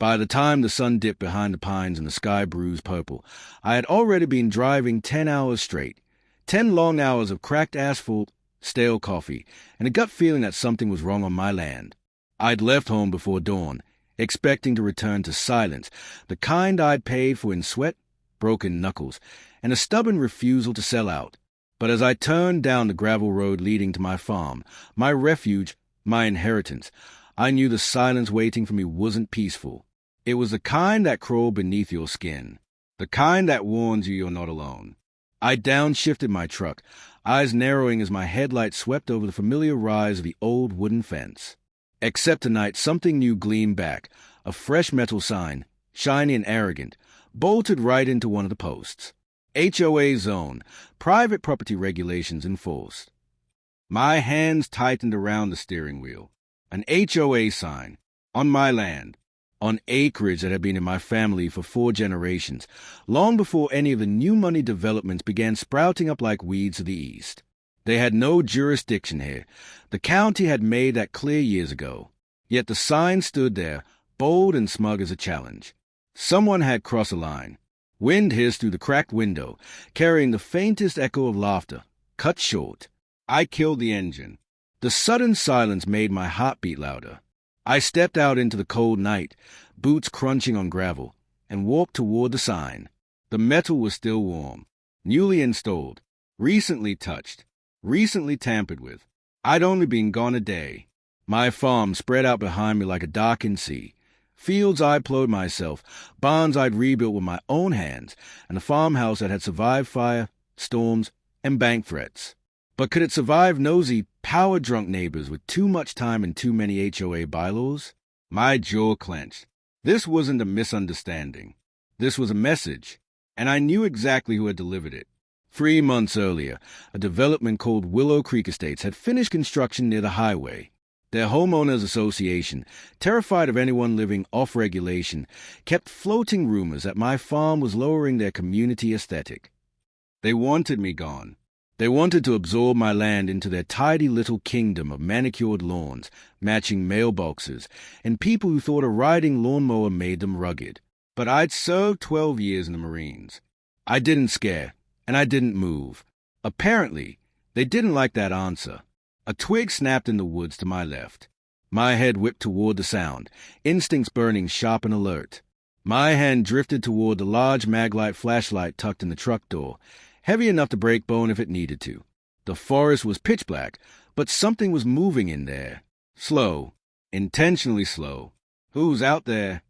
By the time the sun dipped behind the pines and the sky bruised purple, I had already been driving 10 hours straight. 10 long hours of cracked asphalt, stale coffee, and a gut feeling that something was wrong on my land. I'd left home before dawn, expecting to return to silence, the kind I'd paid for in sweat, broken knuckles, and a stubborn refusal to sell out. But as I turned down the gravel road leading to my farm, my refuge, my inheritance, I knew the silence waiting for me wasn't peaceful. It was the kind that crawled beneath your skin, the kind that warns you you're not alone. I downshifted my truck, eyes narrowing as my headlights swept over the familiar rise of the old wooden fence. Except tonight, something new gleamed back, a fresh metal sign, shiny and arrogant, bolted right into one of the posts. HOA zone, private property regulations enforced. My hands tightened around the steering wheel. An HOA sign, on my land, on acreage that had been in my family for 4 generations, long before any of the new money developments began sprouting up like weeds to the east. They had no jurisdiction here. The county had made that clear years ago. Yet the sign stood there, bold and smug as a challenge. Someone had crossed a line. Wind hissed through the cracked window, carrying the faintest echo of laughter. Cut short. I killed the engine. The sudden silence made my heart beat louder. I stepped out into the cold night, boots crunching on gravel, and walked toward the sign. The metal was still warm, newly installed, recently touched, recently tampered with. I'd only been gone a day. My farm spread out behind me like a darkened sea. Fields I'd plowed myself, barns I'd rebuilt with my own hands, and a farmhouse that had survived fire, storms, and bank threats. But could it survive nosy, power-drunk neighbors with too much time and too many HOA bylaws? My jaw clenched. This wasn't a misunderstanding. This was a message, and I knew exactly who had delivered it. 3 months earlier, a development called Willow Creek Estates had finished construction near the highway. Their homeowners association, terrified of anyone living off regulation, kept floating rumors that my farm was lowering their community aesthetic. They wanted me gone. They wanted to absorb my land into their tidy little kingdom of manicured lawns, matching mailboxes, and people who thought a riding lawnmower made them rugged. But I'd served 12 years in the Marines. I didn't scare, and I didn't move. Apparently, they didn't like that answer. A twig snapped in the woods to my left. My head whipped toward the sound, instincts burning sharp and alert. My hand drifted toward the large Maglite flashlight tucked in the truck door, heavy enough to break bone if it needed to. The forest was pitch black, but something was moving in there. Slow, intentionally slow. Who's out there?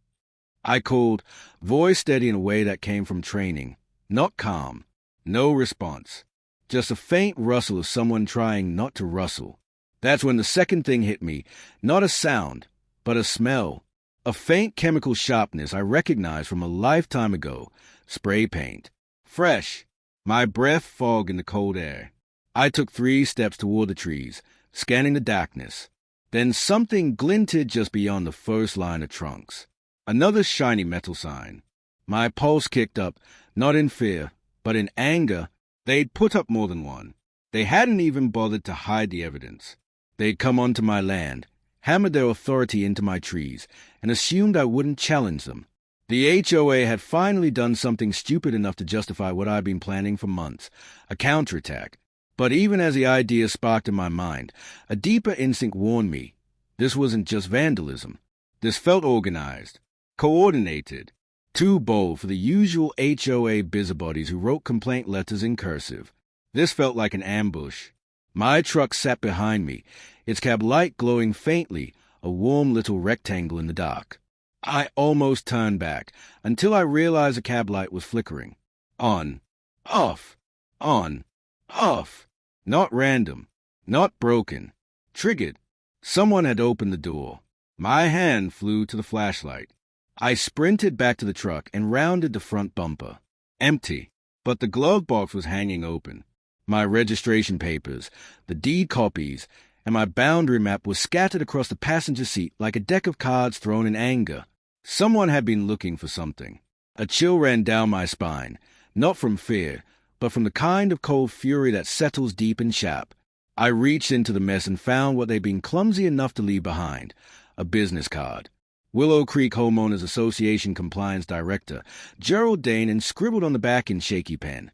I called, voice steady in a way that came from training. Not calm. No response. Just a faint rustle of someone trying not to rustle. That's when the second thing hit me. Not a sound, but a smell. A faint chemical sharpness I recognized from a lifetime ago. Spray paint. Fresh. My breath fogged in the cold air. I took 3 steps toward the trees, scanning the darkness. Then something glinted just beyond the first line of trunks. Another shiny metal sign. My pulse kicked up, not in fear, but in anger. They'd put up more than one. They hadn't even bothered to hide the evidence. They'd come onto my land, hammered their authority into my trees, and assumed I wouldn't challenge them. The HOA had finally done something stupid enough to justify what I'd been planning for months, a counterattack. But even as the idea sparked in my mind, a deeper instinct warned me. This wasn't just vandalism. This felt organized, coordinated, too bold for the usual HOA busybodies who wrote complaint letters in cursive. This felt like an ambush. My truck sat behind me, its cab light glowing faintly, a warm little rectangle in the dark. I almost turned back, until I realized the cab light was flickering. On. Off. On. Off. Not random. Not broken. Triggered. Someone had opened the door. My hand flew to the flashlight. I sprinted back to the truck and rounded the front bumper. Empty. But the glove box was hanging open. My registration papers, the deed copies, and my boundary map was scattered across the passenger seat like a deck of cards thrown in anger. Someone had been looking for something. A chill ran down my spine, not from fear, but from the kind of cold fury that settles deep and sharp. I reached into the mess and found what they'd been clumsy enough to leave behind, a business card. Willow Creek Homeowners Association Compliance Director, Gerald Dane, and scribbled on the back in shaky pen.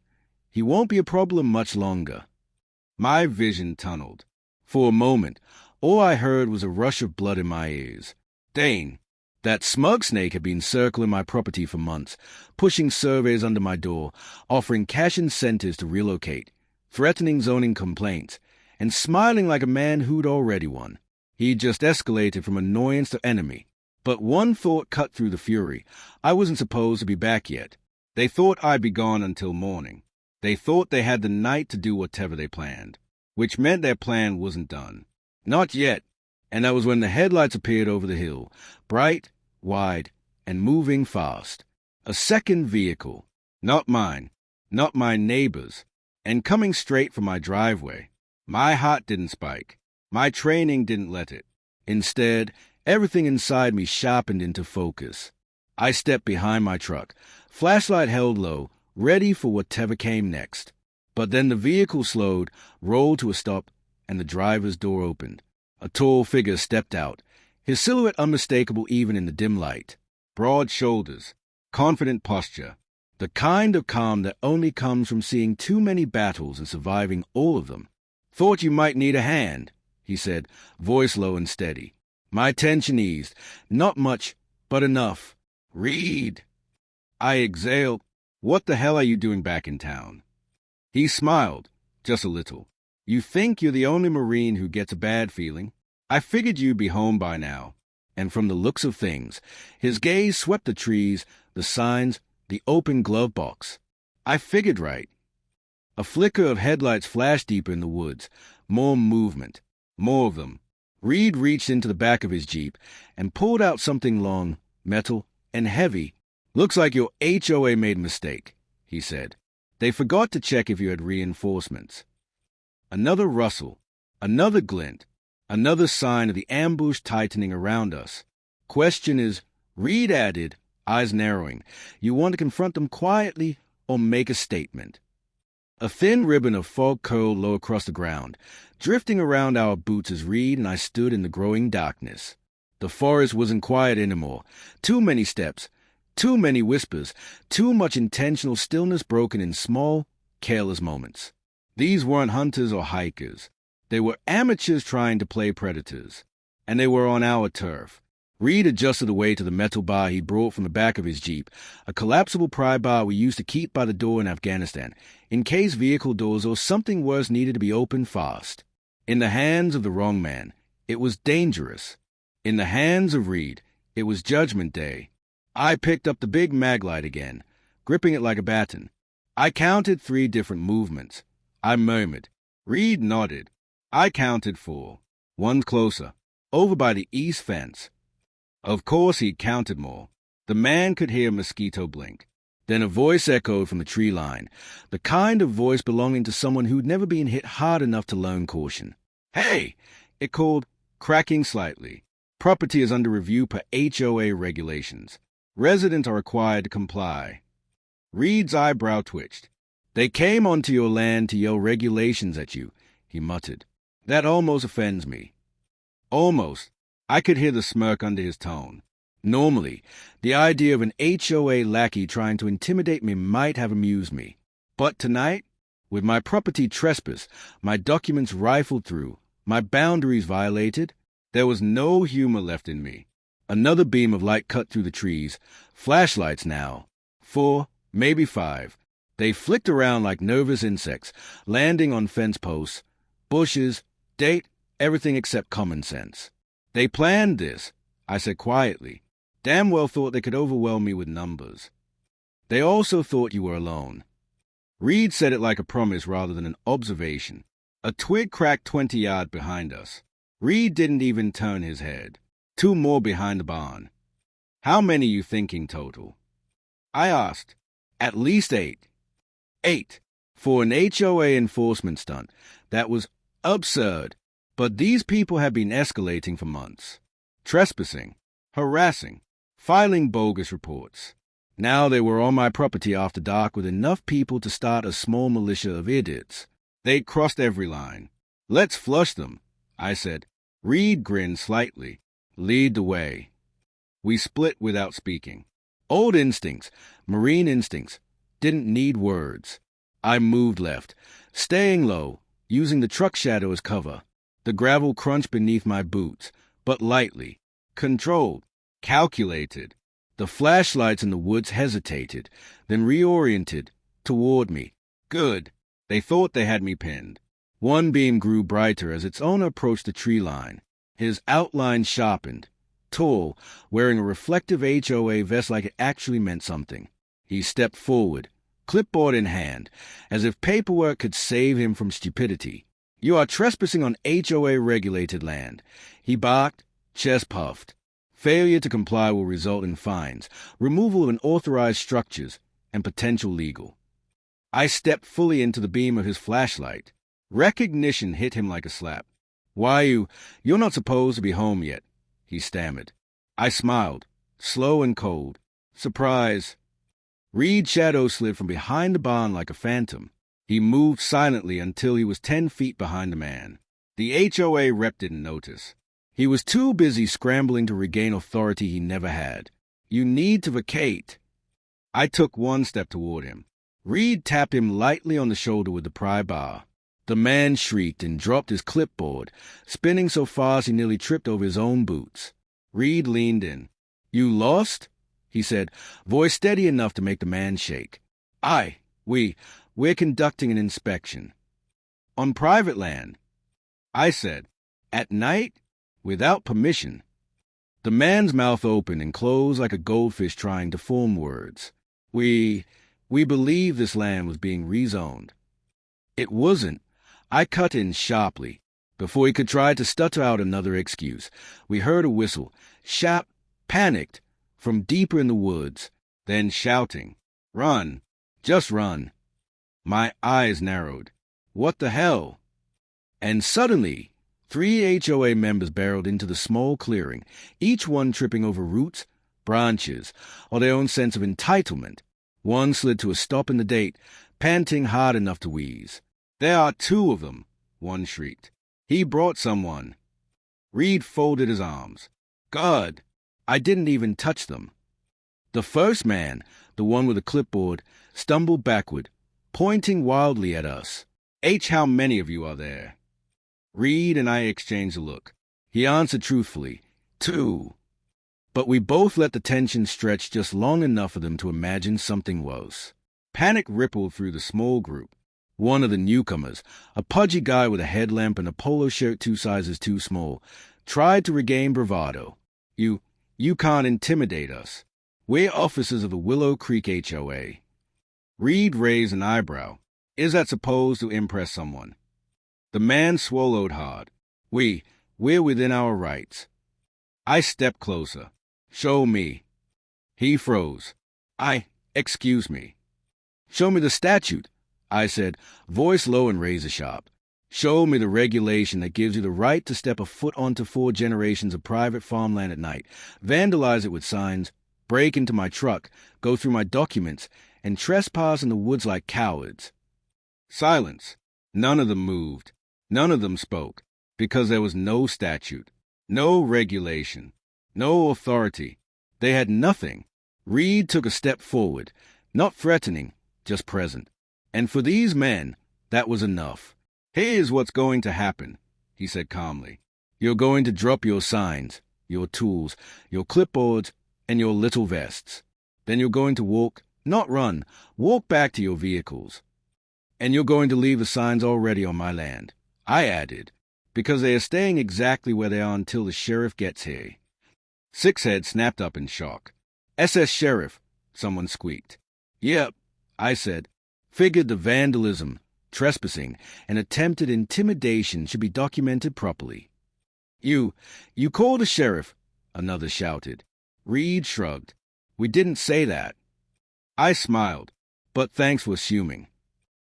He won't be a problem much longer. My vision tunneled. For a moment, all I heard was a rush of blood in my ears. Dane, that smug snake, had been circling my property for months, pushing surveys under my door, offering cash incentives to relocate, threatening zoning complaints, and smiling like a man who'd already won. He'd just escalated from annoyance to enemy. But one thought cut through the fury. I wasn't supposed to be back yet. They thought I'd be gone until morning. They thought they had the night to do whatever they planned, which meant their plan wasn't done. Not yet. And that was when the headlights appeared over the hill, bright, wide, and moving fast. A second vehicle. Not mine. Not my neighbor's. And coming straight from my driveway. My heart didn't spike. My training didn't let it. Instead, everything inside me sharpened into focus. I stepped behind my truck, flashlight held low, ready for whatever came next. But then the vehicle slowed, rolled to a stop, and the driver's door opened. A tall figure stepped out, his silhouette unmistakable even in the dim light. Broad shoulders, confident posture, the kind of calm that only comes from seeing too many battles and surviving all of them. "Thought you might need a hand," he said, voice low and steady. My tension eased. Not much, but enough. "Reed." I exhaled. "What the hell are you doing back in town?" He smiled, just a little. "You think you're the only Marine who gets a bad feeling? I figured you'd be home by now." And from the looks of things, his gaze swept the trees, the signs, the open glove box. I figured right. A flicker of headlights flashed deeper in the woods. More movement. More of them. Reed reached into the back of his Jeep and pulled out something long, metal, and heavy. "Looks like your HOA made a mistake," he said. "They forgot to check if you had reinforcements." Another rustle. Another glint. Another sign of the ambush tightening around us. "Question is," Reed added, eyes narrowing, "you want to confront them quietly or make a statement?" A thin ribbon of fog curled low across the ground, drifting around our boots as Reed and I stood in the growing darkness. The forest wasn't quiet anymore. Too many steps, too many whispers, too much intentional stillness broken in small, careless moments. These weren't hunters or hikers. They were amateurs trying to play predators. And they were on our turf. Reed adjusted the weight to the metal bar he brought from the back of his Jeep, a collapsible pry bar we used to keep by the door in Afghanistan, in case vehicle doors or something worse needed to be opened fast. In the hands of the wrong man, it was dangerous. In the hands of Reed, it was Judgment Day. I picked up the big maglite again, gripping it like a baton. I counted 3 different movements. I murmured. Reed nodded. I counted 4. One closer, over by the east fence. Of course he counted more. The man could hear a mosquito blink. Then a voice echoed from the tree line, the kind of voice belonging to someone who'd never been hit hard enough to learn caution. "Hey!" it called, cracking slightly. "Property is under review per HOA regulations. Residents are required to comply." Reed's eyebrow twitched. "They came onto your land to yell regulations at you," he muttered. "That almost offends me." Almost. I could hear the smirk under his tone. Normally, the idea of an HOA lackey trying to intimidate me might have amused me. But tonight, with my property trespassed, my documents rifled through, my boundaries violated, there was no humor left in me. Another beam of light cut through the trees. Flashlights now. 4, maybe 5. They flicked around like nervous insects, landing on fence posts, bushes, date, everything except common sense. "They planned this," I said quietly. "Damn well thought they could overwhelm me with numbers." "They also thought you were alone." Reed said it like a promise rather than an observation. A twig cracked 20 yards behind us. Reed didn't even turn his head. 2 more behind the barn. "How many you thinking total?" I asked. "At least 8. 8. For an HOA enforcement stunt. That was absurd. But these people had been escalating for months. Trespassing, harassing, filing bogus reports. Now they were on my property after dark with enough people to start a small militia of idiots. They'd crossed every line. "Let's flush them," I said. Reed grinned slightly. "Lead the way." We split without speaking. Old instincts, marine instincts, didn't need words. I moved left, staying low, using the truck shadow as cover. The gravel crunched beneath my boots, but lightly, controlled, calculated. The flashlights in the woods hesitated, then reoriented toward me. Good. They thought they had me pinned. One beam grew brighter as its owner approached the tree line. His outline sharpened. Tall, wearing a reflective HOA vest like it actually meant something. He stepped forward, clipboard in hand, as if paperwork could save him from stupidity. You are trespassing on HOA-regulated land. He barked, chest puffed. Failure to comply will result in fines, removal of unauthorized structures, and potential legal. I stepped fully into the beam of his flashlight. Recognition hit him like a slap. Why, you're not supposed to be home yet, he stammered. I smiled, slow and cold. Surprise. Reed's shadow slid from behind the barn like a phantom. He moved silently until he was 10 feet behind the man. The HOA rep didn't notice. He was too busy scrambling to regain authority he never had. You need to vacate. I took one step toward him. Reed tapped him lightly on the shoulder with the pry bar. The man shrieked and dropped his clipboard, spinning so fast he nearly tripped over his own boots. Reed leaned in. You lost? He said, voice steady enough to make the man shake. We're conducting an inspection. On private land. I said, at night? Without permission. The man's mouth opened and closed like a goldfish trying to form words. We believe this land was being rezoned. It wasn't. I cut in sharply. Before he could try to stutter out another excuse, we heard a whistle. Shap, panicked, from deeper in the woods, then shouting, run, just run. My eyes narrowed. What the hell? And suddenly, 3 HOA members barreled into the small clearing, each one tripping over roots, branches, or their own sense of entitlement. One slid to a stop in the date, panting hard enough to wheeze. There are 2 of them, one shrieked. He brought someone. Reed folded his arms. God, I didn't even touch them. The first man, the one with the clipboard, stumbled backward, pointing wildly at us. How many of you are there? Reed and I exchanged a look. He answered truthfully, 2. But we both let the tension stretch just long enough for them to imagine something worse. Panic rippled through the small group. One of the newcomers, a pudgy guy with a headlamp and a polo shirt 2 sizes too small, tried to regain bravado. You can't intimidate us. We're officers of the Willow Creek HOA. Reed raised an eyebrow. Is that supposed to impress someone? The man swallowed hard. We're within our rights. I stepped closer. Show me. He froze. Excuse me. Show me the statute, I said, voice low and razor sharp. Show me the regulation that gives you the right to step a foot onto 4 generations of private farmland at night, vandalize it with signs, break into my truck, go through my documents, and trespass in the woods like cowards. Silence. None of them moved. None of them spoke, because there was no statute, no regulation, no authority. They had nothing. Reed took a step forward, not threatening, just present. And for these men, that was enough. Here's what's going to happen, he said calmly. You're going to drop your signs, your tools, your clipboards, and your little vests. Then you're going to walk, not run, walk back to your vehicles. And you're going to leave the signs already on my land, I added, because they are staying exactly where they are until the sheriff gets here. Sixhead snapped up in shock. SS Sheriff, someone squeaked. Yep, I said. Figured the vandalism, trespassing, and attempted intimidation should be documented properly. You call the sheriff, another shouted. Reed shrugged. We didn't say that. I smiled, but thanks for assuming.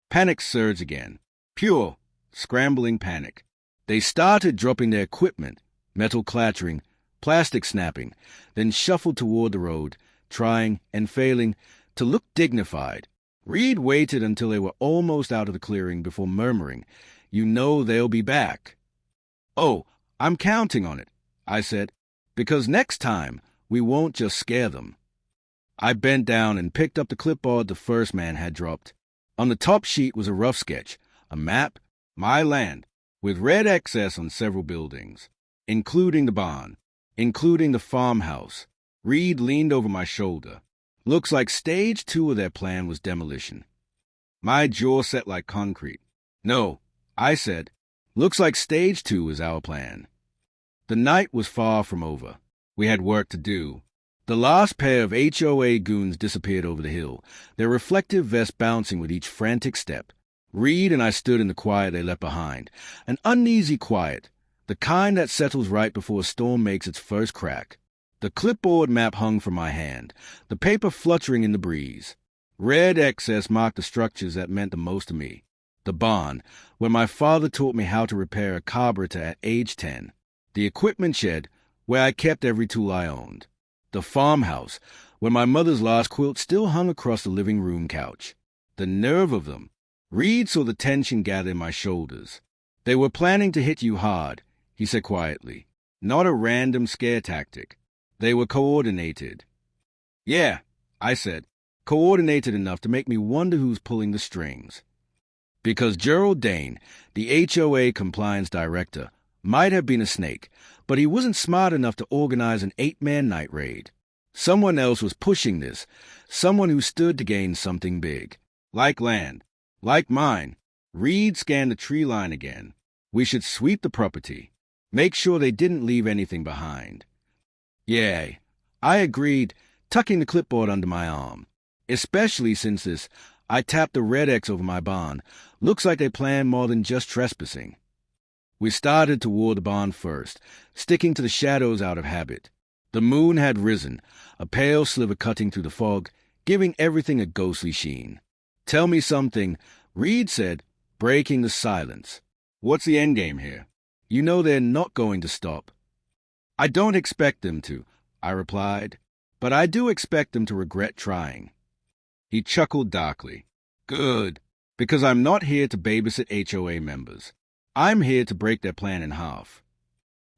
Panic surged again. Pure, scrambling panic. They started dropping their equipment, metal clattering, plastic snapping, then shuffled toward the road, trying and failing to look dignified. Reed waited until they were almost out of the clearing before murmuring, "You know they'll be back." "Oh, I'm counting on it," I said, "because next time We won't just scare them. I bent down and picked up the clipboard the first man had dropped. On the top sheet was a rough sketch, a map, my land, with red excess on several buildings, including the barn, including the farmhouse. Reed leaned over my shoulder. Looks like stage 2 of their plan was demolition. My jaw set like concrete. No, I said. Looks like stage 2 is our plan. The night was far from over. We had work to do. The last pair of HOA goons disappeared over the hill, their reflective vests bouncing with each frantic step. Reed and I stood in the quiet they left behind, an uneasy quiet, the kind that settles right before a storm makes its first crack. The clipboard map hung from my hand, the paper fluttering in the breeze. Red excess marked the structures that meant the most to me. The barn, where my father taught me how to repair a carburetor at age 10. The equipment shed, where I kept every tool I owned. The farmhouse, where my mother's last quilt still hung across the living room couch. The nerve of them. Reed saw the tension gather in my shoulders. They were planning to hit you hard, he said quietly. Not a random scare tactic. They were coordinated. Yeah, I said. Coordinated enough to make me wonder who's pulling the strings. Because Gerald Dane, the HOA compliance director, might have been a snake, but he wasn't smart enough to organize an 8-man night raid. Someone else was pushing this, someone who stood to gain something big. Like land, like mine. Reed scanned the tree line again. We should sweep the property, make sure they didn't leave anything behind. Yeah, I agreed, tucking the clipboard under my arm. Especially since this, I tapped the red X over my barn. Looks like they planned more than just trespassing. We started toward the barn first, sticking to the shadows out of habit. The moon had risen, a pale sliver cutting through the fog, giving everything a ghostly sheen. Tell me something, Reed said, breaking the silence. What's the endgame here? You know they're not going to stop. I don't expect them to, I replied, but I do expect them to regret trying. He chuckled darkly. Good, because I'm not here to babysit HOA members. I'm here to break their plan in half.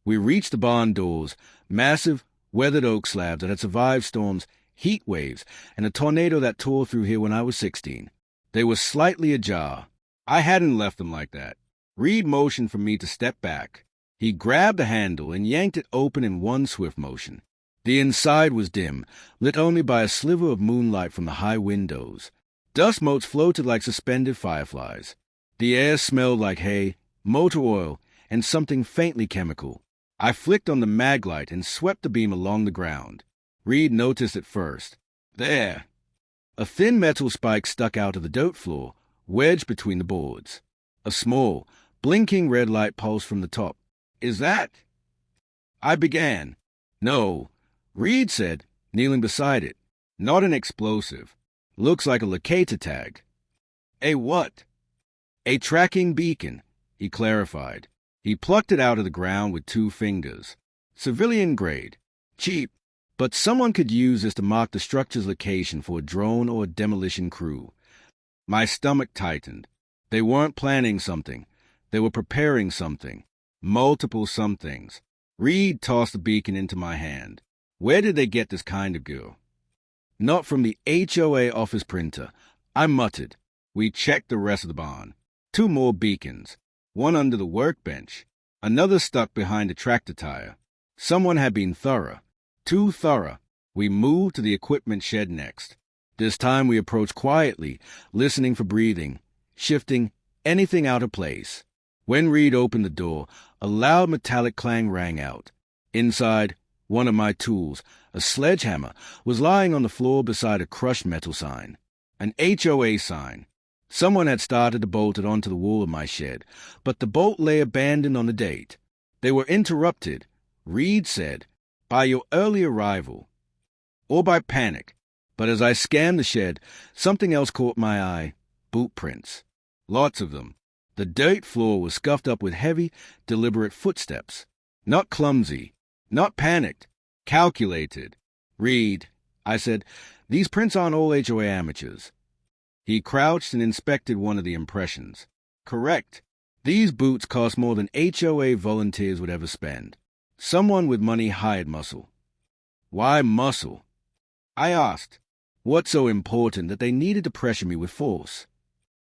We reached the barn doors, massive, weathered oak slabs that had survived storms, heat waves, and a tornado that tore through here when I was 16. They were slightly ajar. I hadn't left them like that. Reed motioned for me to step back. He grabbed the handle and yanked it open in one swift motion. The inside was dim, lit only by a sliver of moonlight from the high windows. Dust motes floated like suspended fireflies. The air smelled like hay, motor oil, and something faintly chemical. I flicked on the mag light and swept the beam along the ground. Reed noticed it first. There. A thin metal spike stuck out of the dirt floor, wedged between the boards. A small, blinking red light pulsed from the top. Is that? I began. No, Reed said, kneeling beside it. Not an explosive. Looks like a locator tag. A what? A tracking beacon, he clarified. He plucked it out of the ground with 2 fingers. Civilian grade. Cheap. But someone could use this to mark the structure's location for a drone or a demolition crew. My stomach tightened. They weren't planning something. They were preparing something. Multiple somethings. Reed tossed the beacon into my hand. Where did they get this kind of gear? Not from the HOA office printer. I muttered. We checked the rest of the barn. 2 more beacons. One under the workbench. Another stuck behind a tractor tire. Someone had been thorough. Too thorough. We moved to the equipment shed next. This time we approached quietly, listening for breathing, shifting anything out of place. When Reed opened the door, a loud metallic clang rang out. Inside, one of my tools, a sledgehammer, was lying on the floor beside a crushed metal sign. An HOA sign. Someone had started to bolt it onto the wall of my shed, but the bolt lay abandoned on the date. They were interrupted, Reed said, by your early arrival, or by panic. But as I scanned the shed, something else caught my eye. Boot prints. Lots of them. The dirt floor was scuffed up with heavy, deliberate footsteps. Not clumsy. Not panicked. Calculated. Reed, I said, these prints aren't all HOA amateurs. He crouched and inspected one of the impressions. Correct. These boots cost more than HOA volunteers would ever spend. Someone with money hired muscle. Why muscle? I asked. What's so important that they needed to pressure me with force?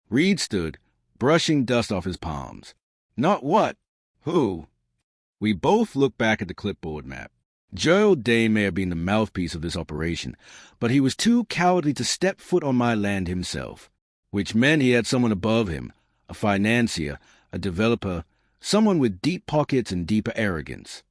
Reed stood, brushing dust off his palms. Not what? Who? We both looked back at the clipboard map. Gerald Dane may have been the mouthpiece of this operation, but he was too cowardly to step foot on my land himself, which meant he had someone above him, a financier, a developer, someone with deep pockets and deeper arrogance,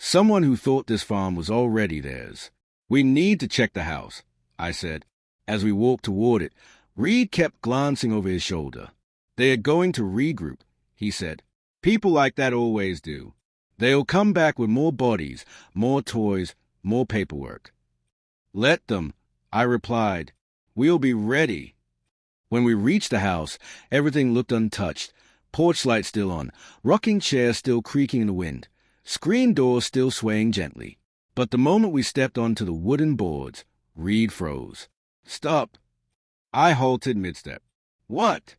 someone who thought this farm was already theirs. We need to check the house, I said. As we walked toward it, Reed kept glancing over his shoulder. They are going to regroup, he said. People like that always do. They'll come back with more bodies, more toys, more paperwork. Let them, I replied. We'll be ready. When we reached the house, everything looked untouched. Porch light still on, rocking chair still creaking in the wind, screen door still swaying gently. But the moment we stepped onto the wooden boards, Reed froze. Stop. I halted mid-step. What?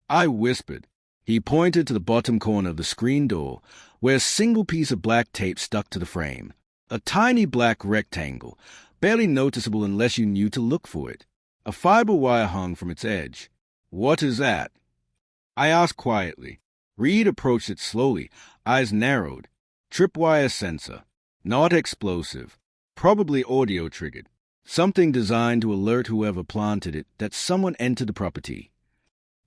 I whispered. He pointed to the bottom corner of the screen door, where a single piece of black tape stuck to the frame. A tiny black rectangle, barely noticeable unless you knew to look for it. A fiber wire hung from its edge. What is that? I asked quietly. Reed approached it slowly, eyes narrowed. Tripwire sensor. Not explosive. Probably audio-triggered. Something designed to alert whoever planted it that someone entered the property.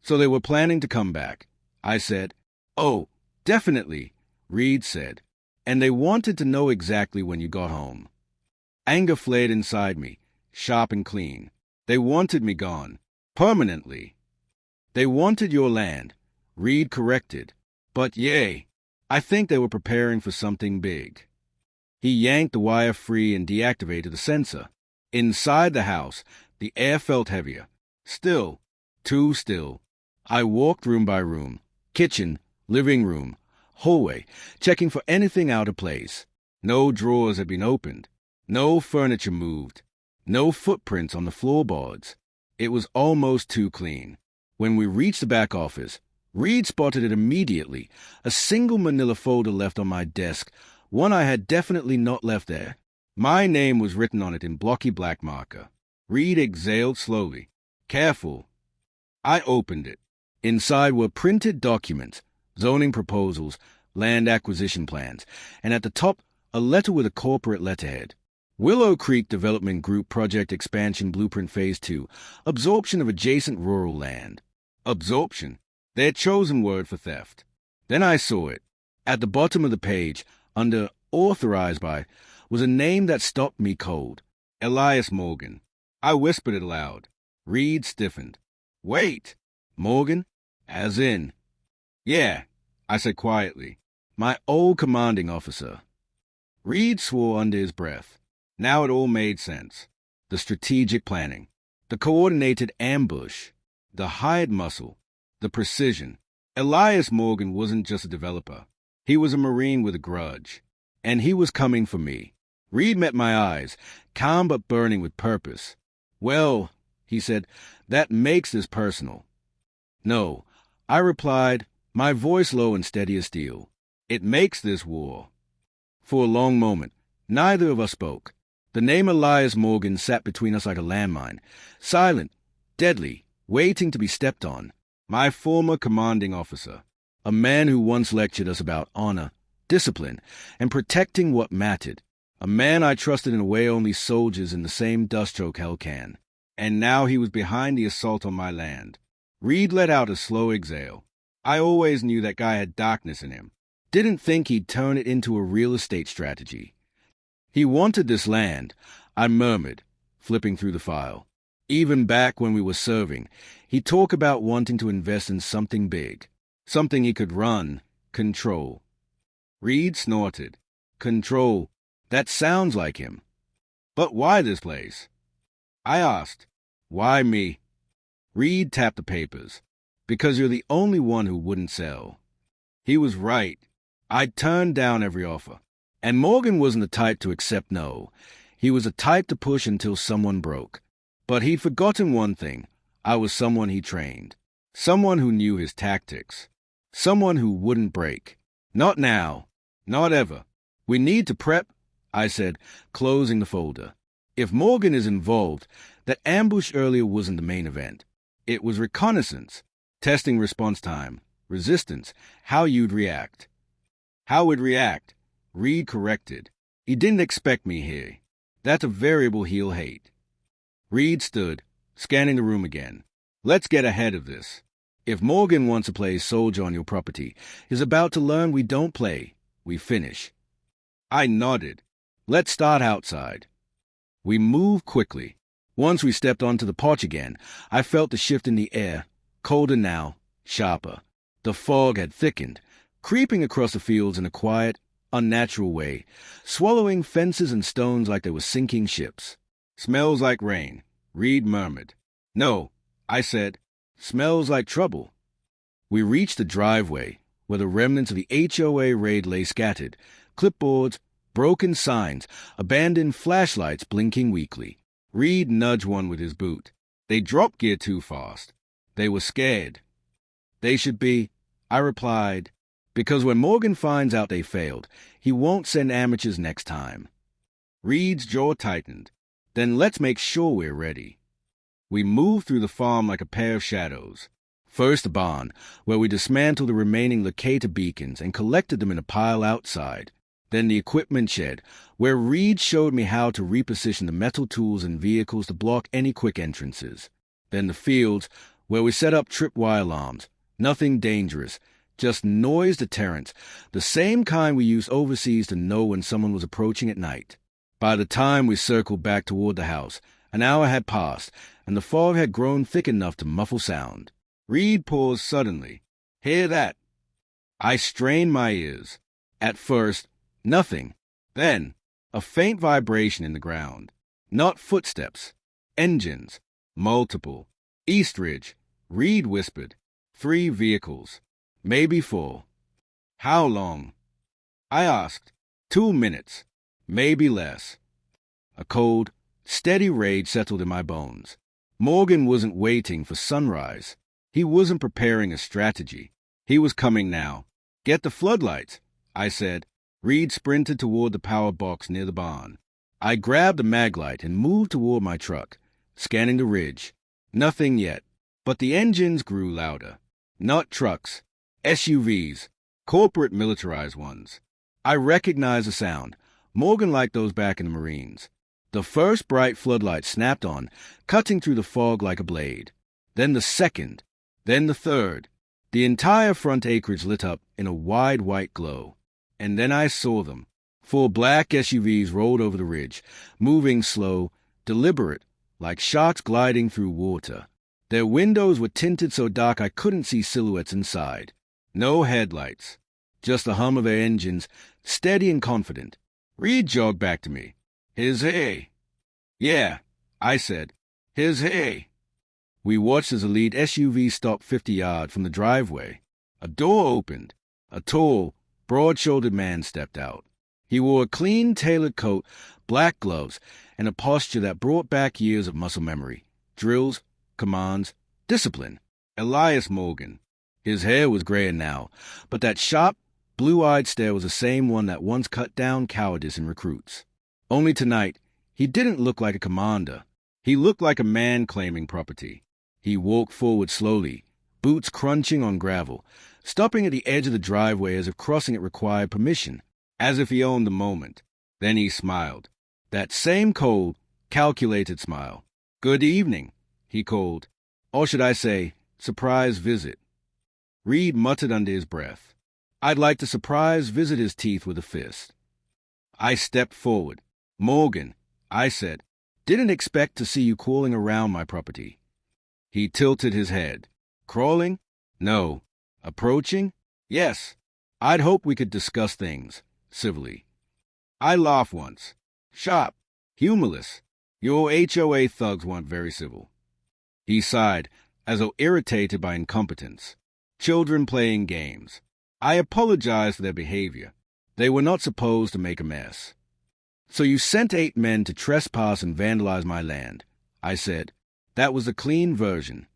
So they were planning to come back. I said. Oh, definitely, Reed said. And they wanted to know exactly when you got home. Anger flared inside me, sharp and clean. They wanted me gone. Permanently. They wanted your land, Reed corrected. But yay, I think they were preparing for something big. He yanked the wire free and deactivated the sensor. Inside the house, the air felt heavier. Still, too still. I walked room by room, kitchen, living room, hallway, checking for anything out of place. No drawers had been opened. No furniture moved. No footprints on the floorboards. It was almost too clean. When we reached the back office, Reed spotted it immediately, a single manila folder left on my desk, one I had definitely not left there. My name was written on it in blocky black marker. Reed exhaled slowly. Careful. I opened it. Inside were printed documents, zoning proposals, land acquisition plans, and at the top, a letter with a corporate letterhead. Willow Creek Development Group Project Expansion Blueprint Phase 2, absorption of adjacent rural land. Absorption, their chosen word for theft. Then I saw it. At the bottom of the page, under Authorized by, was a name that stopped me cold. Elias Morgan. I whispered it aloud. Reed stiffened. Wait! Morgan? As in? Yeah, I said quietly. My old commanding officer. Reed swore under his breath. Now it all made sense. The strategic planning, the coordinated ambush, the hired muscle, the precision. Elias Morgan wasn't just a developer. He was a Marine with a grudge. And he was coming for me. Reed met my eyes, calm but burning with purpose. Well, he said, that makes this personal. No, I replied, my voice low and steady as steel. It makes this war. For a long moment, neither of us spoke. The name Elias Morgan sat between us like a landmine, silent, deadly, waiting to be stepped on. My former commanding officer, a man who once lectured us about honor, discipline, and protecting what mattered. A man I trusted in a way only soldiers in the same dust choke hell can. And now he was behind the assault on my land. Reed let out a slow exhale. I always knew that guy had darkness in him. Didn't think he'd turn it into a real estate strategy. He wanted this land, I murmured, flipping through the file. Even back when we were serving, he'd talk about wanting to invest in something big, something he could run, control. Reed snorted. Control. That sounds like him. But why this place? I asked. Why me? Reed tapped the papers. Because you're the only one who wouldn't sell. He was right. I'd turned down every offer. And Morgan wasn't the type to accept no. He was the type to push until someone broke. But he'd forgotten one thing. I was someone he trained. Someone who knew his tactics. Someone who wouldn't break. Not now. Not ever. We need to prep, I said, closing the folder. If Morgan is involved, that ambush earlier wasn't the main event. It was reconnaissance, testing response time, resistance, how you'd react. How we'd react, Reed corrected. He didn't expect me here. That's a variable he'll hate. Reed stood, scanning the room again. Let's get ahead of this. If Morgan wants to play soldier on your property, he's about to learn we don't play, we finish. I nodded. Let's start outside. We moved quickly. Once we stepped onto the porch again, I felt the shift in the air, colder now, sharper. The fog had thickened, creeping across the fields in a quiet, unnatural way, swallowing fences and stones like they were sinking ships. Smells like rain, Reed murmured. No, I said. Smells like trouble. We reached the driveway, where the remnants of the HOA raid lay scattered, clipboards, broken signs, abandoned flashlights blinking weakly. Reed nudged one with his boot. They dropped gear too fast. They were scared. They should be, I replied, because when Morgan finds out they failed, he won't send amateurs next time. Reed's jaw tightened. Then let's make sure we're ready. We moved through the farm like a pair of shadows. First the barn, where we dismantled the remaining locator beacons and collected them in a pile outside. Then the equipment shed, where Reed showed me how to reposition the metal tools and vehicles to block any quick entrances. Then the fields, where we set up tripwire alarms. Nothing dangerous, just noise deterrents, the same kind we used overseas to know when someone was approaching at night. By the time we circled back toward the house, an hour had passed, and the fog had grown thick enough to muffle sound. Reed paused suddenly. Hear that? I strained my ears. At first, nothing. Then, a faint vibration in the ground. Not footsteps. Engines. Multiple. Eastridge. Reed whispered. 3 vehicles. Maybe 4. How long? I asked. 2 minutes. Maybe less. A cold, steady rage settled in my bones. Morgan wasn't waiting for sunrise. He wasn't preparing a strategy. He was coming now. Get the floodlights, I said. Reed sprinted toward the power box near the barn. I grabbed a maglite and moved toward my truck, scanning the ridge. Nothing yet, but the engines grew louder. Not trucks, SUVs, corporate militarized ones. I recognized the sound. Morgan liked those back in the Marines. The first bright floodlight snapped on, cutting through the fog like a blade. Then the second. Then the third. The entire front acreage lit up in a wide white glow. And then I saw them. 4 black SUVs rolled over the ridge, moving slow, deliberate, like sharks gliding through water. Their windows were tinted so dark I couldn't see silhouettes inside. No headlights. Just the hum of their engines, steady and confident. Reed jogged back to me. His hay. Yeah, I said. His hay. We watched as the lead SUV stopped 50 yards from the driveway. A door opened. A tall, broad-shouldered man stepped out. He wore a clean, tailored coat, black gloves, and a posture that brought back years of muscle memory. Drills, commands, discipline. Elias Morgan. His hair was grayer now, but that sharp, blue-eyed stare was the same one that once cut down cowardice in recruits. Only tonight, he didn't look like a commander. He looked like a man claiming property. He walked forward slowly, boots crunching on gravel, stopping at the edge of the driveway as if crossing it required permission, as if he owned the moment. Then he smiled. That same cold, calculated smile. Good evening, he called. Or should I say, surprise visit. Reed muttered under his breath. I'd like to surprise visit his teeth with a fist. I stepped forward. Morgan, I said, didn't expect to see you crawling around my property. He tilted his head. Crawling? No. Approaching? Yes. I'd hoped we could discuss things, civilly. I laughed once. Sharp. Humorless. Your HOA thugs weren't very civil. He sighed, as though irritated by incompetence. Children playing games. I apologized for their behavior. They were not supposed to make a mess. So you sent 8 men to trespass and vandalize my land, I said. That was the clean version.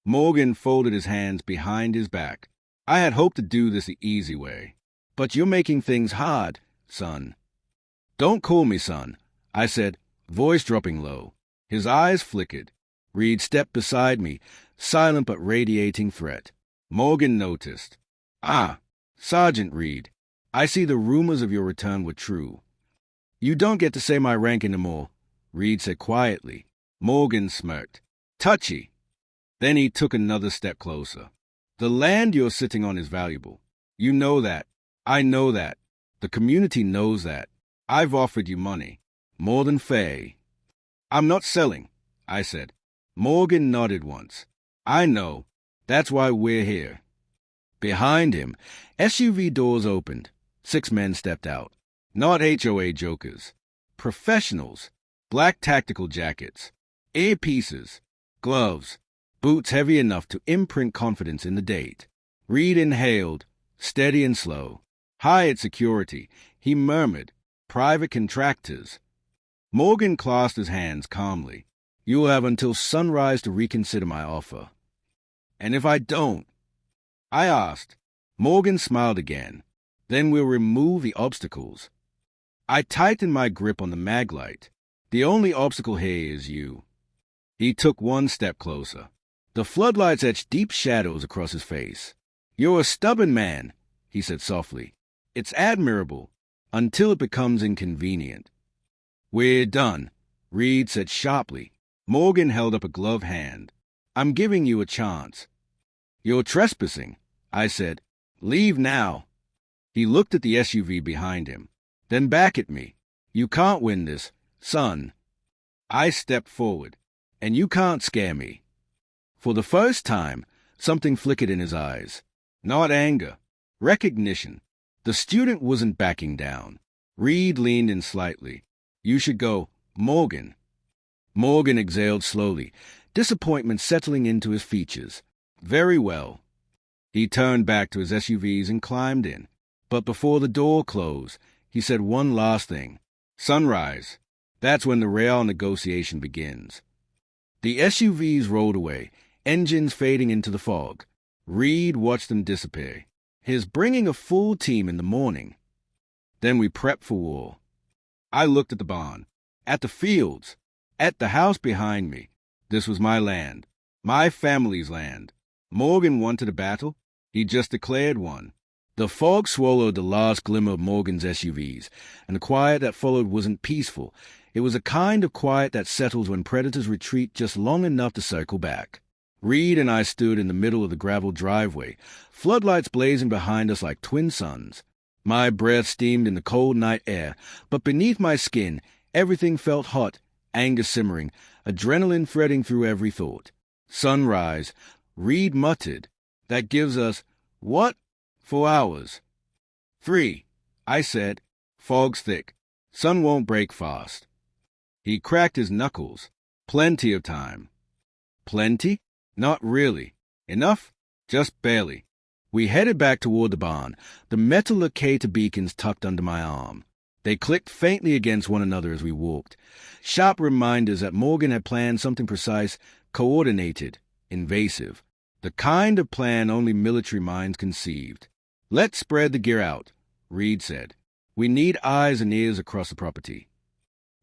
Morgan folded his hands behind his back. I had hoped to do this the easy way. But you're making things hard, son. Don't call me son, I said, voice dropping low. His eyes flickered. Reed stepped beside me, silent but radiating threat. Morgan noticed. Ah, Sergeant Reed, I see the rumors of your return were true. You don't get to say my rank anymore, Reed said quietly. Morgan smirked. Touchy. Then he took another step closer. The land you're sitting on is valuable. You know that. I know that. The community knows that. I've offered you money. More than fair. I'm not selling, I said. Morgan nodded once. I know. That's why we're here. Behind him, SUV doors opened. 6 men stepped out. Not HOA jokers. Professionals. Black tactical jackets. Earpieces. Gloves. Boots heavy enough to imprint confidence in the date. Reed inhaled, steady and slow. Hired security, he murmured. Private contractors. Morgan clasped his hands calmly. You will have until sunrise to reconsider my offer. And if I don't? I asked. Morgan smiled again. Then we'll remove the obstacles. I tightened my grip on the maglite. The only obstacle here is you. He took one step closer. The floodlights etched deep shadows across his face. You're a stubborn man, he said softly. It's admirable, until it becomes inconvenient. We're done, Reed said sharply. Morgan held up a gloved hand. I'm giving you a chance. You're trespassing, I said. Leave now. He looked at the SUV behind him, then back at me. You can't win this, son. I stepped forward. And you can't scare me. For the first time, something flickered in his eyes. Not anger. Recognition. The student wasn't backing down. Reed leaned in slightly. You should go, Morgan. Morgan exhaled slowly, disappointment settling into his features. Very well. He turned back to his SUVs and climbed in. But before the door closed, he said one last thing. Sunrise. That's when the real negotiation begins. The SUVs rolled away, engines fading into the fog. Reed watched them disappear. His bringing a full team in the morning. Then we prepped for war. I looked at the barn, at the fields, at the house behind me. This was my land, my family's land. Morgan wanted a battle. He just declared one. The fog swallowed the last glimmer of Morgan's SUVs, and the quiet that followed wasn't peaceful. It was a kind of quiet that settles when predators retreat just long enough to circle back. Reed and I stood in the middle of the gravel driveway, floodlights blazing behind us like twin suns. My breath steamed in the cold night air, but beneath my skin, everything felt hot, anger simmering, adrenaline threading through every thought. Sunrise, Reed muttered. That gives us, what? 4 hours. 3, I said. Fog's thick. Sun won't break fast. He cracked his knuckles. Plenty of time. Plenty? Not really. Enough? Just barely. We headed back toward the barn, the metal locator beacons tucked under my arm. They clicked faintly against one another as we walked, sharp reminders that Morgan had planned something precise, coordinated, invasive, the kind of plan only military minds conceived. Let's spread the gear out, Reed said. We need eyes and ears across the property.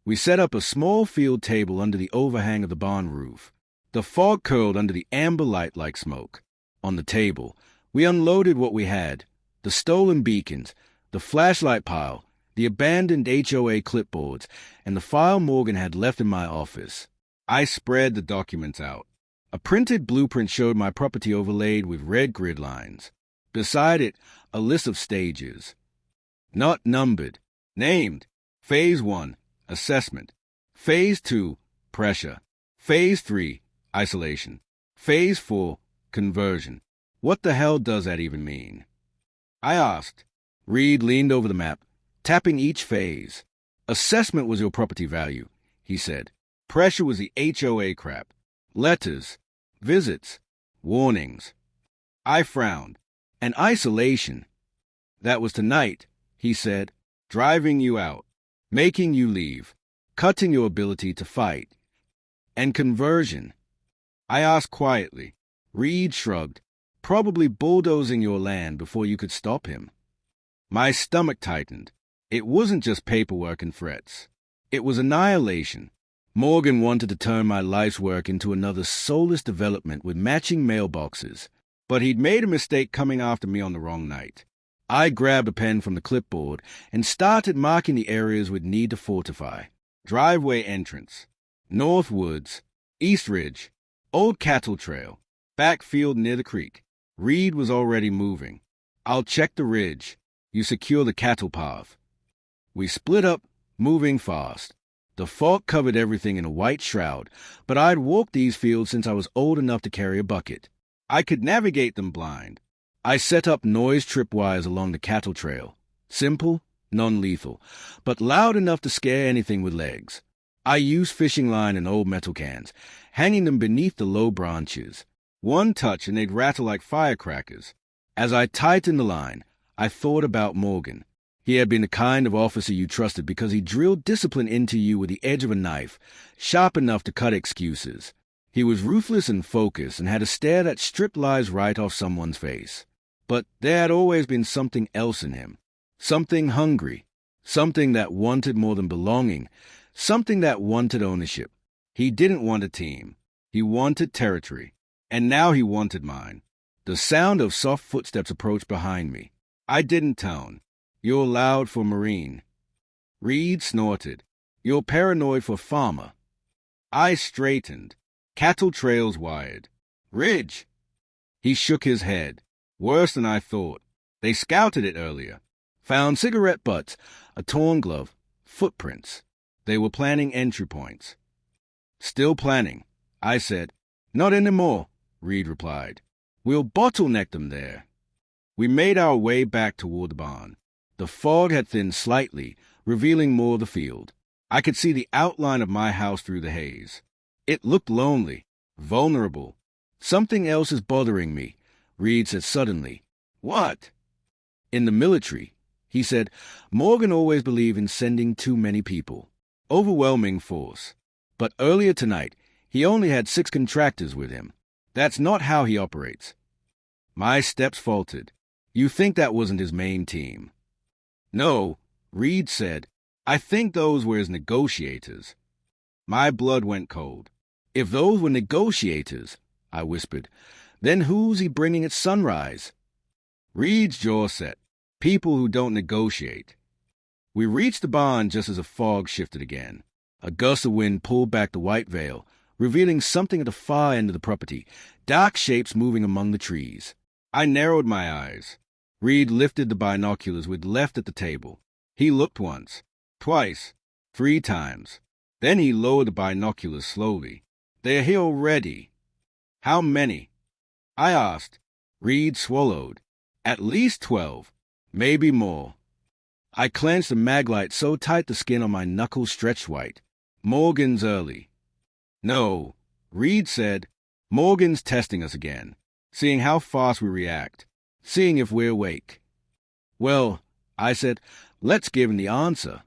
We set up a small field table under the overhang of the barn roof. The fog curled under the amber light like smoke. On the table, we unloaded what we had, the stolen beacons, the flashlight pile, the abandoned HOA clipboards, and the file Morgan had left in my office. I spread the documents out. A printed blueprint showed my property overlaid with red grid lines. Beside it, a list of stages. Not numbered. Named. Phase 1. Assessment. Phase 2, pressure. Phase 3, isolation. Phase 4, conversion. What the hell does that even mean? I asked. Reed leaned over the map, tapping each phase. Assessment was your property value, he said. Pressure was the HOA crap. Letters, visits, warnings. I frowned. And isolation. That was tonight, he said, driving you out. Making you leave, cutting your ability to fight. And conversion. I asked quietly. Reed shrugged, probably bulldozing your land before you could stop him. My stomach tightened. It wasn't just paperwork and threats. It was annihilation. Morgan wanted to turn my life's work into another soulless development with matching mailboxes. But he'd made a mistake coming after me on the wrong night. I grabbed a pen from the clipboard and started marking the areas we'd need to fortify. Driveway entrance, North Woods, East Ridge, Old Cattle Trail, backfield near the creek. Reed was already moving. I'll check the ridge. You secure the cattle path. We split up, moving fast. The fog covered everything in a white shroud, but I'd walked these fields since I was old enough to carry a bucket. I could navigate them blind. I set up noise tripwires along the cattle trail. Simple, non-lethal, but loud enough to scare anything with legs. I used fishing line and old metal cans, hanging them beneath the low branches. One touch and they'd rattle like firecrackers. As I tightened the line, I thought about Morgan. He had been the kind of officer you trusted because he drilled discipline into you with the edge of a knife, sharp enough to cut excuses. He was ruthless and focused and had a stare that stripped lies right off someone's face. But there had always been something else in him. Something hungry. Something that wanted more than belonging. Something that wanted ownership. He didn't want a team. He wanted territory. And now he wanted mine. The sound of soft footsteps approached behind me. I didn't tone. You're loud for Marine. Reed snorted. You're paranoid for farmer. I straightened. Cattle trails wired. Ridge. He shook his head. Worse than I thought. They scouted it earlier. Found cigarette butts, a torn glove, footprints. They were planning entry points. Still planning, I said. Not anymore, Reed replied. We'll bottleneck them there. We made our way back toward the barn. The fog had thinned slightly, revealing more of the field. I could see the outline of my house through the haze. It looked lonely, vulnerable. Something else is bothering me, Reed said suddenly. What? In the military, he said, Morgan always believed in sending too many people. Overwhelming force. But earlier tonight, he only had 6 contractors with him. That's not how he operates. My steps faltered. You think that wasn't his main team? No, Reed said. I think those were his negotiators. My blood went cold. If those were negotiators, I whispered, then who's he bringing at sunrise? Reed's jaw set. People who don't negotiate. We reached the barn just as the fog shifted again. A gust of wind pulled back the white veil, revealing something at the far end of the property, dark shapes moving among the trees. I narrowed my eyes. Reed lifted the binoculars we'd left at the table. He looked once, twice, 3 times. Then he lowered the binoculars slowly. They're here already. How many? I asked. Reed swallowed. At least 12. Maybe more. I clenched the maglite so tight the skin on my knuckles stretched white. Morgan's early. No, Reed said. Morgan's testing us again, seeing how fast we react, seeing if we're awake. Well, I said, let's give him the answer.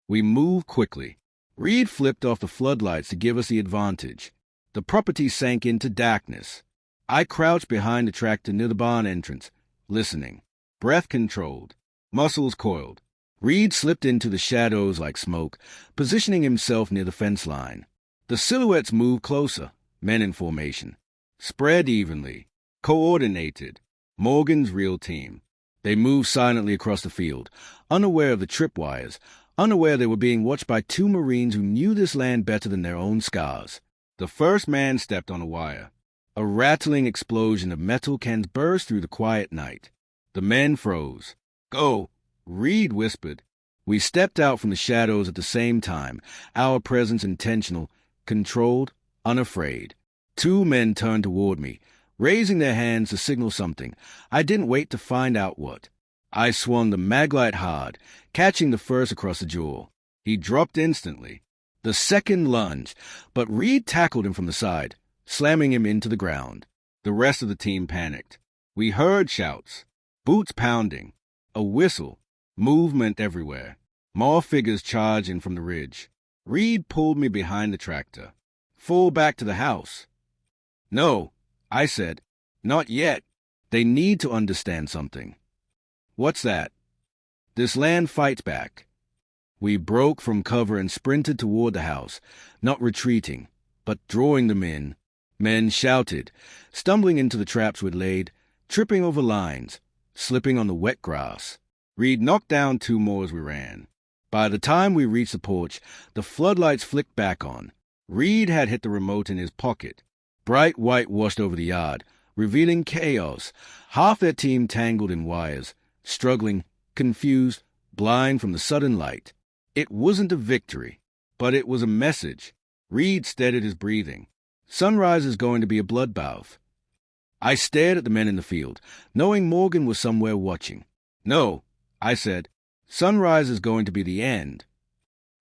We moved quickly. Reed flipped off the floodlights to give us the advantage. The property sank into darkness. I crouched behind the tractor near the barn entrance, listening. Breath controlled, muscles coiled. Reed slipped into the shadows like smoke, positioning himself near the fence line. The silhouettes moved closer, men in formation. Spread evenly, coordinated. Morgan's real team. They moved silently across the field, unaware of the tripwires, unaware they were being watched by 2 Marines who knew this land better than their own scars. The first man stepped on a wire. A rattling explosion of metal cans burst through the quiet night. The men froze. Go, Reed whispered. We stepped out from the shadows at the same time, our presence intentional, controlled, unafraid. 2 men turned toward me, raising their hands to signal something. I didn't wait to find out what. I swung the maglite hard, catching the first across the jaw. He dropped instantly. The second lunged, but Reed tackled him from the side, slamming him into the ground. The rest of the team panicked. We heard shouts, boots pounding, a whistle, movement everywhere. More figures charging from the ridge. Reed pulled me behind the tractor. Full back to the house. No, I said. Not yet. They need to understand something. What's that? This land fights back. We broke from cover and sprinted toward the house, not retreating, but drawing them in. Men shouted, stumbling into the traps we'd laid, tripping over lines, slipping on the wet grass. Reed knocked down 2 more as we ran. By the time we reached the porch, the floodlights flicked back on. Reed had hit the remote in his pocket. Bright white washed over the yard, revealing chaos. Half their team tangled in wires, struggling, confused, blind from the sudden light. It wasn't a victory, but it was a message. Reed steadied his breathing. Sunrise is going to be a bloodbath. I stared at the men in the field, knowing Morgan was somewhere watching. No, I said, sunrise is going to be the end.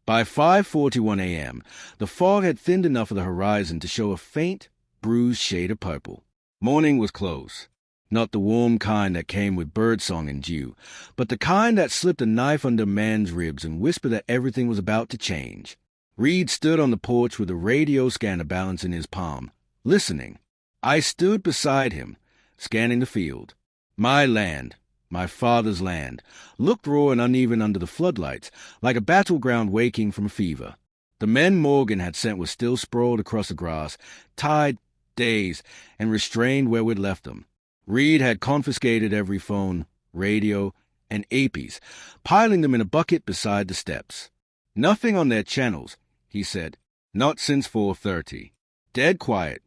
By 5:41 a.m., the fog had thinned enough of the horizon to show a faint, bruised shade of purple. Morning was close. Not the warm kind that came with birdsong and dew, but the kind that slipped a knife under a man's ribs and whispered that everything was about to change. Reed stood on the porch with a radio scanner balanced in his palm, listening. I stood beside him, scanning the field. My land, my father's land, looked raw and uneven under the floodlights, like a battleground waking from a fever. The men Morgan had sent were still sprawled across the grass, tied, dazed, and restrained where we'd left them. Reed had confiscated every phone, radio, and APs, piling them in a bucket beside the steps. Nothing on their channels, he said. Not since 4:30. Dead quiet.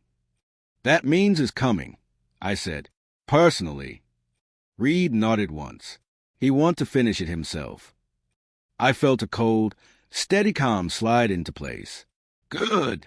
That means is coming, I said. Personally. Reed nodded once. He wanted to finish it himself. I felt a cold, steady calm slide into place. Good.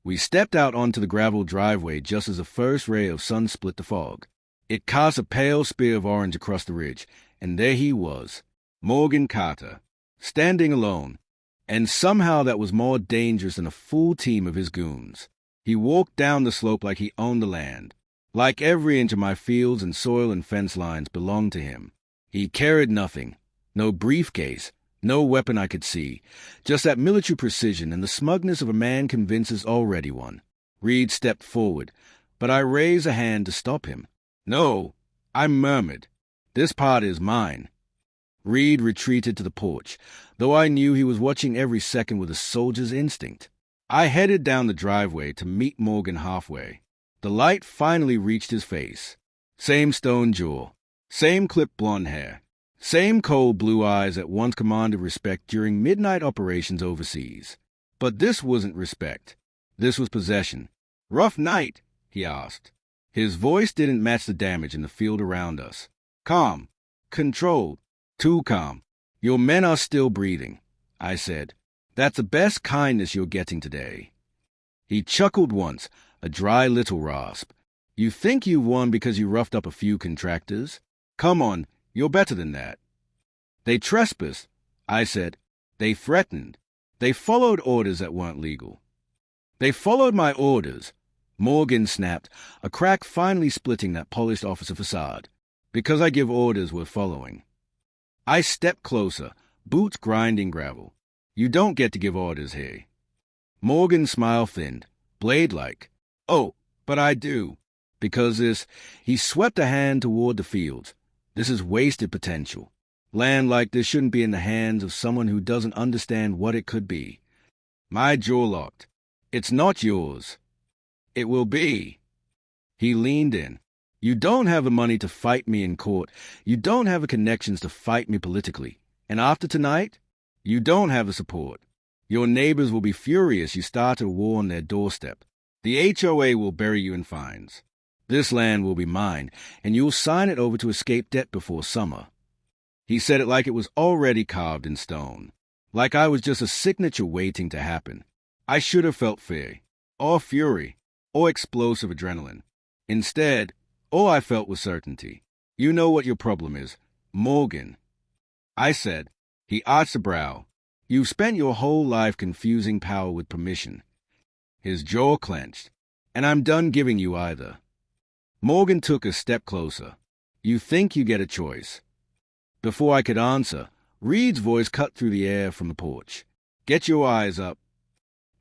We stepped out onto the gravel driveway just as the first ray of sun split the fog. It cast a pale spear of orange across the ridge, and there he was, Morgan Carter, standing alone, and somehow that was more dangerous than a full team of his goons. He walked down the slope like he owned the land, like every inch of my fields and soil and fence lines belonged to him. He carried nothing, no briefcase, no weapon I could see, just that military precision and the smugness of a man convinced is already won. Reed stepped forward, but I raised a hand to stop him. No, I murmured. This part is mine. Reed retreated to the porch, though I knew he was watching every second with a soldier's instinct. I headed down the driveway to meet Morgan halfway. The light finally reached his face. Same stone jaw, same clipped blonde hair, same cold blue eyes that once commanded respect during midnight operations overseas. But this wasn't respect. This was possession. Rough night, he asked. His voice didn't match the damage in the field around us. Calm. Controlled. Too calm. Your men are still breathing, I said. That's the best kindness you're getting today. He chuckled once, a dry little rasp. You think you've won because you roughed up a few contractors? Come on, you're better than that. They trespassed, I said. They threatened. They followed orders that weren't legal. They followed my orders, Morgan snapped, a crack finally splitting that polished officer facade. Because I give orders worth following. I stepped closer, boots grinding gravel. You don't get to give orders here. Morgan's smile thinned, blade-like. Oh, but I do. Because he swept a hand toward the fields. This is wasted potential. Land like this shouldn't be in the hands of someone who doesn't understand what it could be. My jaw locked. It's not yours. It will be. He leaned in. You don't have the money to fight me in court. You don't have the connections to fight me politically. And after tonight, you don't have the support. Your neighbors will be furious you started a war on their doorstep. The HOA will bury you in fines. This land will be mine, and you'll sign it over to escape debt before summer. He said it like it was already carved in stone, like I was just a signature waiting to happen. I should have felt fear, or fury, or explosive adrenaline. Instead, all I felt was certainty. You know what your problem is, Morgan. I said. He arched a brow. You've spent your whole life confusing power with permission. His jaw clenched. And I'm done giving you either. Morgan took a step closer. You think you get a choice. Before I could answer, Reed's voice cut through the air from the porch. Get your eyes up.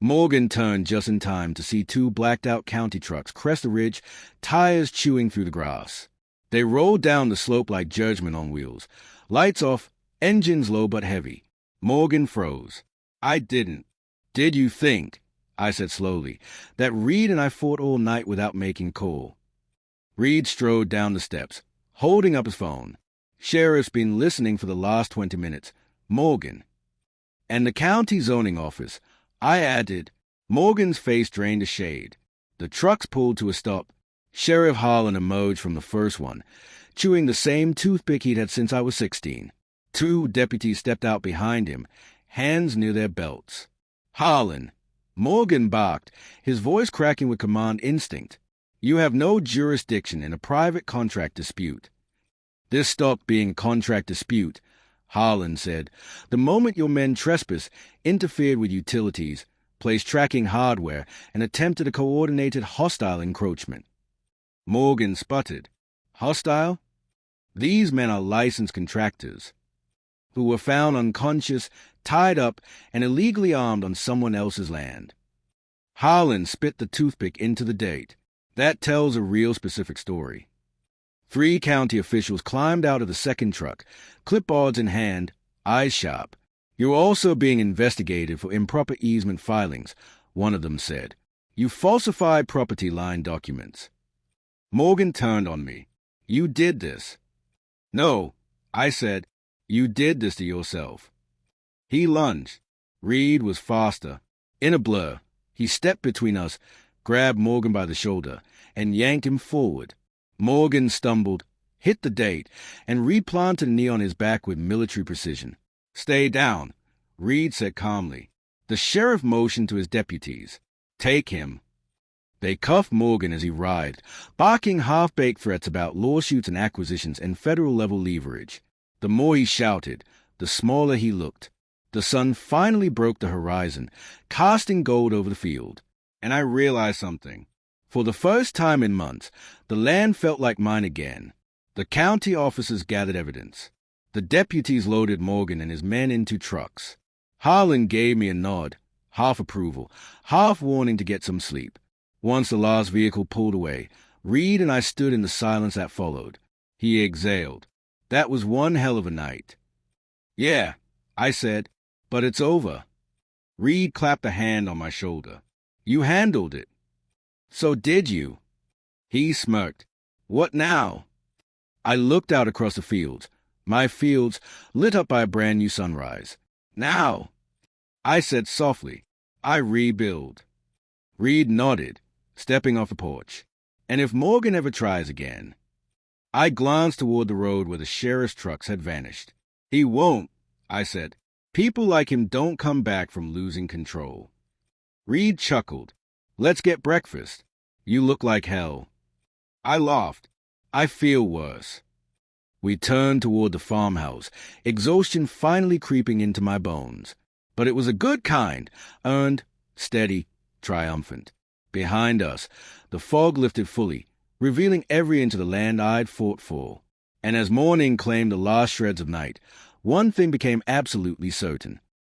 Morgan turned just in time to see two blacked-out county trucks crest the ridge, tires chewing through the grass. They rolled down the slope like judgment on wheels, lights off, Engines low but heavy. Morgan froze. I didn't. Did you think, I said slowly, that Reed and I fought all night without making call? Reed strode down the steps, holding up his phone. Sheriff's been listening for the last 20 minutes. Morgan. And the county zoning office. I added. Morgan's face drained a shade. The trucks pulled to a stop. Sheriff Harlan emerged from the first one, chewing the same toothpick he'd had since I was 16. 2 deputies stepped out behind him, hands near their belts. Harlan. Morgan barked, his voice cracking with command instinct. You have no jurisdiction in a private contract dispute. This stopped being a contract dispute, Harlan said. The moment your men trespassed, interfered with utilities, placed tracking hardware, and attempted a coordinated hostile encroachment. Morgan sputtered. Hostile? These men are licensed contractors who were found unconscious, tied up, and illegally armed on someone else's land. Harlan spit the toothpick into the date. That tells a real specific story. 3 county officials climbed out of the second truck, clipboards in hand, eyes sharp. You're also being investigated for improper easement filings, one of them said. You falsified property line documents. Morgan turned on me. You did this. No, I said. You did this to yourself. He lunged. Reed was faster. In a blur, he stepped between us, grabbed Morgan by the shoulder, and yanked him forward. Morgan stumbled, hit the date, and Reed planted a knee on his back with military precision. Stay down, Reed said calmly. The sheriff motioned to his deputies. Take him. They cuffed Morgan as he writhed, barking half-baked threats about lawsuits and acquisitions and federal-level leverage. The more he shouted, the smaller he looked. The sun finally broke the horizon, casting gold over the field. And I realized something. For the first time in months, the land felt like mine again. The county officers gathered evidence. The deputies loaded Morgan and his men into trucks. Harlan gave me a nod, half approval, half warning to get some sleep. Once the last vehicle pulled away, Reed and I stood in the silence that followed. He exhaled. That was one hell of a night. Yeah, I said, but it's over. Reed clapped a hand on my shoulder. You handled it. So did you. He smirked. What now? I looked out across the fields, my fields lit up by a brand new sunrise. Now, I said softly, I rebuild. Reed nodded, stepping off the porch. And if Morgan ever tries again. I glanced toward the road where the sheriff's trucks had vanished. He won't, I said. People like him don't come back from losing control. Reed chuckled. Let's get breakfast. You look like hell. I laughed. I feel worse. We turned toward the farmhouse, exhaustion finally creeping into my bones. But it was a good kind, earned, steady, triumphant. Behind us, the fog lifted fully, revealing every inch of the land I'd fought for. And as morning claimed the last shreds of night, one thing became absolutely certain.